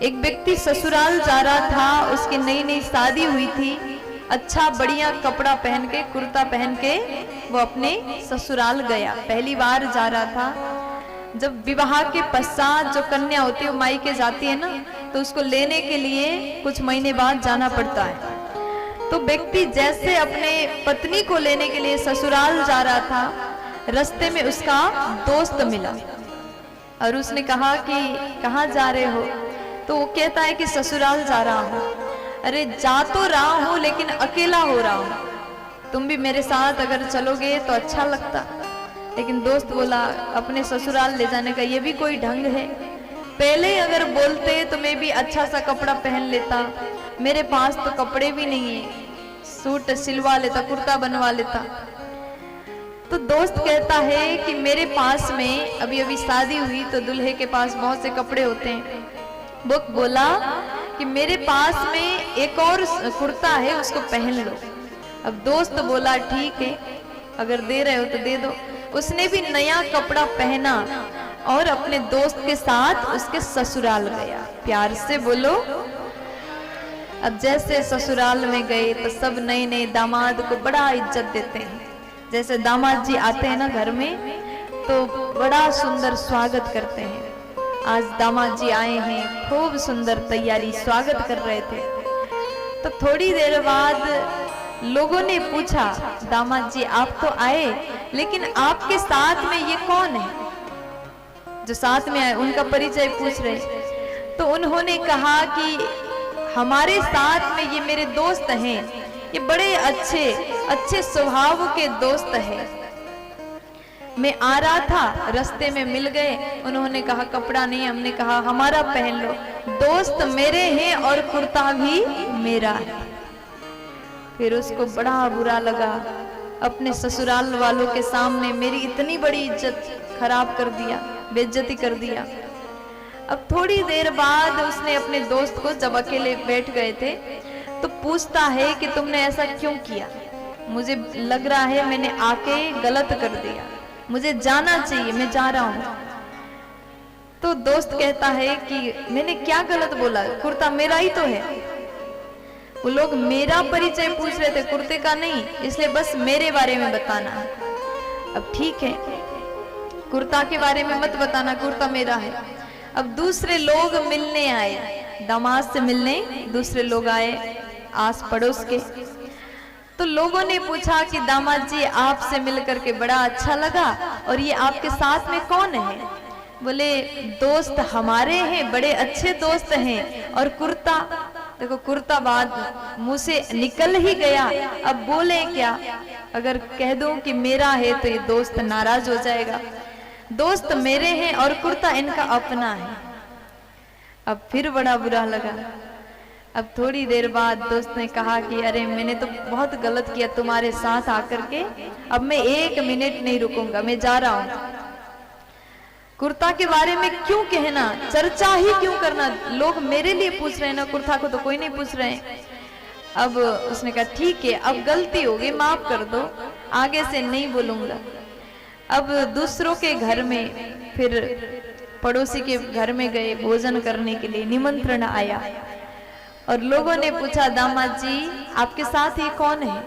एक व्यक्ति ससुराल जा रहा था, उसकी नई नई शादी हुई थी। अच्छा बढ़िया कपड़ा पहन के, कुर्ता पहन के वो अपने ससुराल गया। पहली बार जा रहा था। जब विवाह के पश्चात जो कन्या होती है वो मायके जाती है ना, तो उसको लेने के लिए कुछ महीने बाद जाना पड़ता है। तो व्यक्ति जैसे अपने पत्नी को लेने के लिए ससुराल जा रहा था, रास्ते में उसका दोस्त मिला और उसने कहा कि कहाँ जा रहे हो? तो वो कहता है कि ससुराल जा रहा हूँ। अरे जा तो रहा हूँ लेकिन अकेला हो रहा हूँ, तुम भी मेरे साथ अगर चलोगे तो अच्छा लगता। लेकिन दोस्त बोला अपने ससुराल ले जाने का ये भी कोई ढंग है? पहले ही अगर बोलते तो मैं भी अच्छा सा कपड़ा पहन लेता, मेरे पास तो कपड़े भी नहीं है, सूट सिलवा लेता, कुर्ता बनवा लेता। तो दोस्त कहता है कि मेरे पास में अभी अभी शादी हुई तो दूल्हे के पास बहुत से कपड़े होते हैं। वो बोला कि मेरे पास में एक और कुर्ता है, उसको पहन लो। अब दोस्त बोला ठीक है, अगर दे रहे हो तो दे दो। उसने भी नया कपड़ा पहना और अपने दोस्त के साथ उसके ससुराल गया। प्यार से बोलो। अब जैसे ससुराल में गए तो सब नए नए दामाद को बड़ा इज्जत देते हैं। जैसे दामाद जी आते हैं ना घर में, तो बड़ा सुंदर स्वागत करते हैं। आज दामाद जी आए हैं, खूब सुंदर तैयारी, स्वागत कर रहे थे। तो थोड़ी देर बाद लोगों ने पूछा, दामाद जी आप तो आए, लेकिन आपके साथ में ये कौन है? जो साथ में आए उनका परिचय पूछ रहे। तो उन्होंने कहा कि हमारे साथ में ये मेरे दोस्त हैं, ये बड़े अच्छे स्वभाव के दोस्त हैं। मैं आ रहा था, रास्ते में मिल गए, उन्होंने कहा कपड़ा नहीं, हमने कहा हमारा पहन लो। दोस्त मेरे हैं और कुर्ता भी मेरा है। फिर उसको बड़ा बुरा लगा, अपने ससुराल वालों के सामने मेरी इतनी बड़ी इज्जत खराब कर दिया, बेइज्जती कर दिया। अब थोड़ी देर बाद उसने अपने दोस्त को, जब अकेले बैठ गए थे, तो पूछता है कि तुमने ऐसा क्यों किया? मुझे लग रहा है मैंने आके गलत कर दिया, मुझे जाना चाहिए, मैं जा रहा हूं। तो दोस्त कहता है कि मैंने क्या गलत बोला? कुर्ता मेरा ही तो है। वो लोग मेरा परिचय पूछ रहे थे, कुर्ते का नहीं, इसलिए बस मेरे बारे में बताना है। अब ठीक है, कुर्ता के बारे में मत बताना, कुर्ता मेरा है। अब दूसरे लोग मिलने आए, दामाद से मिलने दूसरे लोग आए आस पड़ोस के। तो लोगों ने पूछा कि दामाद जी आपसे मिलकर के बड़ा अच्छा लगा, और ये आपके साथ में कौन है? बोले दोस्त हमारे हैं, बड़े अच्छे दोस्त हैं। और कुर्ता, देखो कुर्ता बाद मुंह से निकल ही गया, अब बोले क्या? अगर कह दूं कि मेरा है तो ये दोस्त नाराज हो जाएगा। दोस्त मेरे हैं और कुर्ता इनका अपना है। अब फिर बड़ा बुरा लगा। अब थोड़ी देर बाद दोस्त ने कहा कि अरे मैंने तो बहुत गलत किया तुम्हारे साथ आकर के, अब मैं 1 मिनट नहीं रुकूंगा, मैं जा रहा हूं। कुर्ता के बारे में क्यों कहना, चर्चा ही क्यों करना? लोग मेरे लिए पूछ रहे हैं ना, कुर्ता को तो कोई नहीं पूछ रहे हैं। अब उसने कहा ठीक है, अब गलती हो गई, माफ कर दो, आगे से नहीं बोलूंगा। अब दूसरों के घर में, फिर पड़ोसी के घर में गए, भोजन करने के लिए निमंत्रण आया, और लोगों ने पूछा दामाद जी आपके साथ ये कौन है?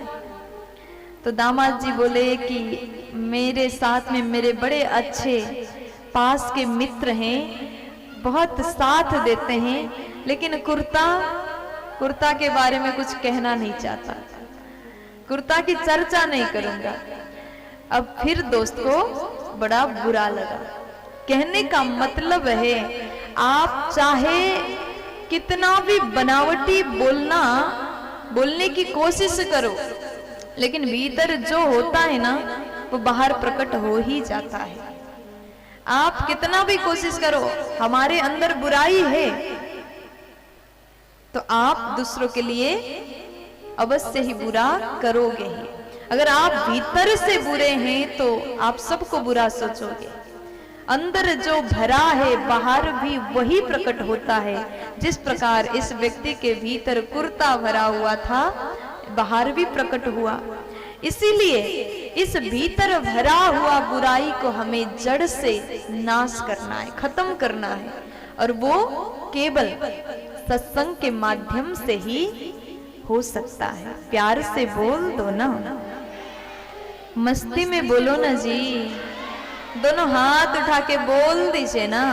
तो दामाद जी बोले कि मेरे साथ में मेरे बड़े अच्छे पास के मित्र हैं, बहुत साथ देते हैं, लेकिन कुर्ता के बारे में कुछ कहना नहीं चाहता, कुर्ता की चर्चा नहीं करूंगा। अब फिर दोस्त को बड़ा बुरा लगा। कहने का मतलब है आप चाहे कितना भी बनावटी बोलने की कोशिश करो, लेकिन भीतर जो होता है ना वो बाहर प्रकट हो ही जाता है। आप कितना भी कोशिश करो, हमारे अंदर बुराई है तो आप दूसरों के लिए अवश्य ही बुरा करोगे ही। अगर आप भीतर से बुरे हैं तो आप सबको बुरा सोचोगे। अंदर जो भरा है बाहर भी वही प्रकट होता है। जिस प्रकार इस व्यक्ति के भीतर कुर्ता भरा हुआ था, बाहर भी प्रकट हुआ। इसीलिए इस भीतर भरा हुआ बुराई को हमें जड़ से नाश करना है, खत्म करना है। और वो केवल सत्संग के माध्यम से ही हो सकता है। प्यार से बोल दो ना, मस्ती में बोलो ना जी, दोनों हाथ उठा के बोल दीजिए ना।